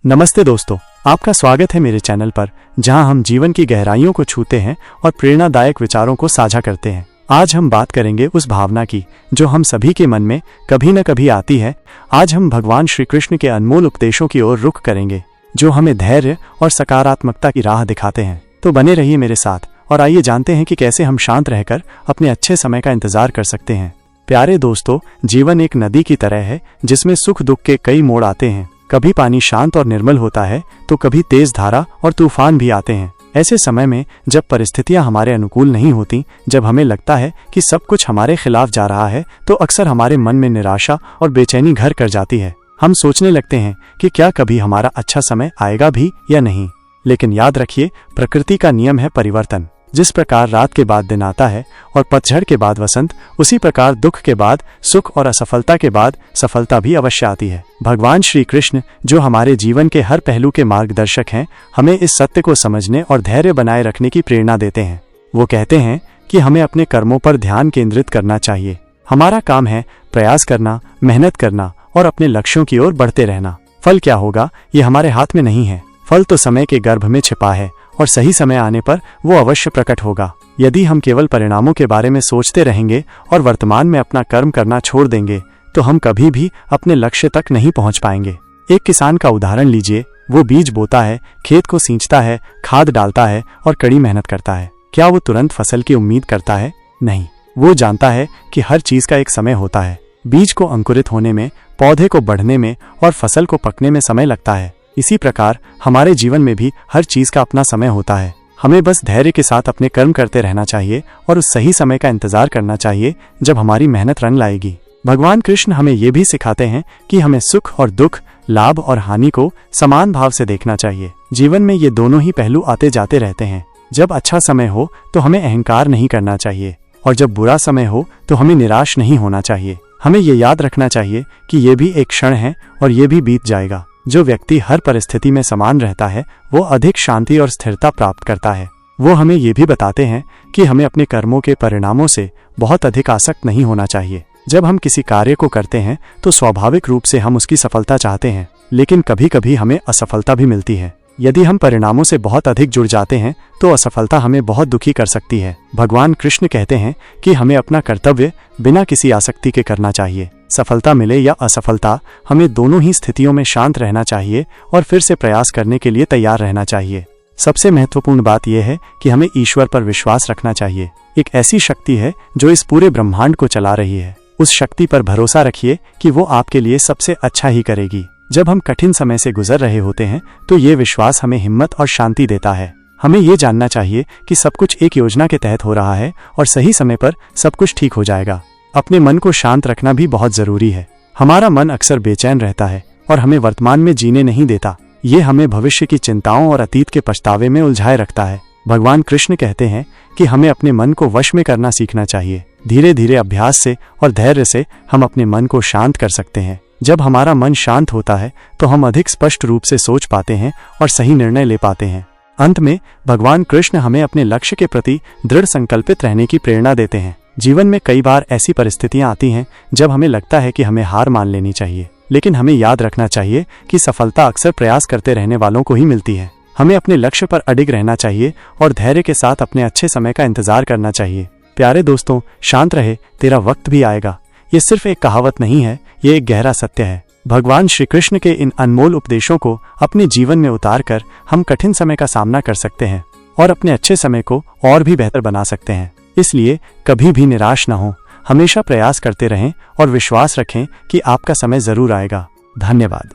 नमस्ते दोस्तों, आपका स्वागत है मेरे चैनल पर, जहां हम जीवन की गहराइयों को छूते हैं और प्रेरणादायक विचारों को साझा करते हैं। आज हम बात करेंगे उस भावना की जो हम सभी के मन में कभी न कभी आती है। आज हम भगवान श्री कृष्ण के अनमोल उपदेशों की ओर रुख करेंगे, जो हमें धैर्य और सकारात्मकता की राह दिखाते हैं। तो बने रहिए मेरे साथ और आइए जानते हैं कि कैसे हम शांत रहकर अपने अच्छे समय का इंतजार कर सकते हैं। प्यारे दोस्तों, जीवन एक नदी की तरह है जिसमें सुख दुख के कई मोड़ आते हैं। कभी पानी शांत और निर्मल होता है तो कभी तेज धारा और तूफान भी आते हैं। ऐसे समय में जब परिस्थितियां हमारे अनुकूल नहीं होती, जब हमें लगता है कि सब कुछ हमारे खिलाफ जा रहा है, तो अक्सर हमारे मन में निराशा और बेचैनी घर कर जाती है। हम सोचने लगते हैं कि क्या कभी हमारा अच्छा समय आएगा भी या नहीं। लेकिन याद रखिए, प्रकृति का नियम है परिवर्तन। जिस प्रकार रात के बाद दिन आता है और पतझड़ के बाद वसंत, उसी प्रकार दुख के बाद सुख और असफलता के बाद सफलता भी अवश्य आती है। भगवान श्री कृष्ण, जो हमारे जीवन के हर पहलू के मार्गदर्शक हैं, हमें इस सत्य को समझने और धैर्य बनाए रखने की प्रेरणा देते हैं। वो कहते हैं कि हमें अपने कर्मों पर ध्यान केंद्रित करना चाहिए। हमारा काम है प्रयास करना, मेहनत करना और अपने लक्ष्यों की ओर बढ़ते रहना। फल क्या होगा, ये हमारे हाथ में नहीं है। फल तो समय के गर्भ में छिपा है और सही समय आने पर वो अवश्य प्रकट होगा। यदि हम केवल परिणामों के बारे में सोचते रहेंगे और वर्तमान में अपना कर्म करना छोड़ देंगे, तो हम कभी भी अपने लक्ष्य तक नहीं पहुंच पाएंगे। एक किसान का उदाहरण लीजिए। वो बीज बोता है, खेत को सींचता है, खाद डालता है और कड़ी मेहनत करता है। क्या वो तुरंत फसल की उम्मीद करता है? नहीं। वो जानता है कि हर चीज का एक समय होता है। बीज को अंकुरित होने में, पौधे को बढ़ने में और फसल को पकने में समय लगता है। इसी प्रकार हमारे जीवन में भी हर चीज का अपना समय होता है। हमें बस धैर्य के साथ अपने कर्म करते रहना चाहिए और उस सही समय का इंतजार करना चाहिए जब हमारी मेहनत रंग लाएगी। भगवान कृष्ण हमें ये भी सिखाते हैं कि हमें सुख और दुख, लाभ और हानि को समान भाव से देखना चाहिए। जीवन में ये दोनों ही पहलू आते जाते रहते हैं। जब अच्छा समय हो तो हमें अहंकार नहीं करना चाहिए और जब बुरा समय हो तो हमें निराश नहीं होना चाहिए। हमें ये याद रखना चाहिए कि ये भी एक क्षण है और ये भी बीत जाएगा। जो व्यक्ति हर परिस्थिति में समान रहता है, वो अधिक शांति और स्थिरता प्राप्त करता है। वो हमें ये भी बताते हैं कि हमें अपने कर्मों के परिणामों से बहुत अधिक आसक्त नहीं होना चाहिए। जब हम किसी कार्य को करते हैं तो स्वाभाविक रूप से हम उसकी सफलता चाहते हैं, लेकिन कभी कभी हमें असफलता भी मिलती है। यदि हम परिणामों से बहुत अधिक जुड़ जाते हैं तो असफलता हमें बहुत दुखी कर सकती है। भगवान कृष्ण कहते हैं कि हमें अपना कर्तव्य बिना किसी आसक्ति के करना चाहिए। सफलता मिले या असफलता, हमें दोनों ही स्थितियों में शांत रहना चाहिए और फिर से प्रयास करने के लिए तैयार रहना चाहिए। सबसे महत्वपूर्ण बात यह है कि हमें ईश्वर पर विश्वास रखना चाहिए। एक ऐसी शक्ति है जो इस पूरे ब्रह्मांड को चला रही है। उस शक्ति पर भरोसा रखिए कि वो आपके लिए सबसे अच्छा ही करेगी। जब हम कठिन समय से गुजर रहे होते हैं तो ये विश्वास हमें हिम्मत और शांति देता है। हमें ये जानना चाहिए कि सब कुछ एक योजना के तहत हो रहा है और सही समय पर सब कुछ ठीक हो जाएगा। अपने मन को शांत रखना भी बहुत जरूरी है। हमारा मन अक्सर बेचैन रहता है और हमें वर्तमान में जीने नहीं देता। ये हमें भविष्य की चिंताओं और अतीत के पछतावे में उलझाए रखता है। भगवान कृष्ण कहते हैं कि हमें अपने मन को वश में करना सीखना चाहिए। धीरे धीरे अभ्यास से और धैर्य से हम अपने मन को शांत कर सकते हैं। जब हमारा मन शांत होता है तो हम अधिक स्पष्ट रूप से सोच पाते हैं और सही निर्णय ले पाते हैं। अंत में भगवान कृष्ण हमें अपने लक्ष्य के प्रति दृढ़ संकल्पित रहने की प्रेरणा देते हैं। जीवन में कई बार ऐसी परिस्थितियां आती हैं जब हमें लगता है कि हमें हार मान लेनी चाहिए, लेकिन हमें याद रखना चाहिए कि सफलता अक्सर प्रयास करते रहने वालों को ही मिलती है। हमें अपने लक्ष्य पर अडिग रहना चाहिए और धैर्य के साथ अपने अच्छे समय का इंतजार करना चाहिए। प्यारे दोस्तों, शांत रहे, तेरा वक्त भी आएगा। ये सिर्फ एक कहावत नहीं है, ये एक गहरा सत्य है। भगवान श्री कृष्ण के इन अनमोल उपदेशों को अपने जीवन में उतार कर हम कठिन समय का सामना कर सकते हैं और अपने अच्छे समय को और भी बेहतर बना सकते हैं। इसलिए कभी भी निराश न हो, हमेशा प्रयास करते रहें और विश्वास रखें कि आपका समय जरूर आएगा। धन्यवाद।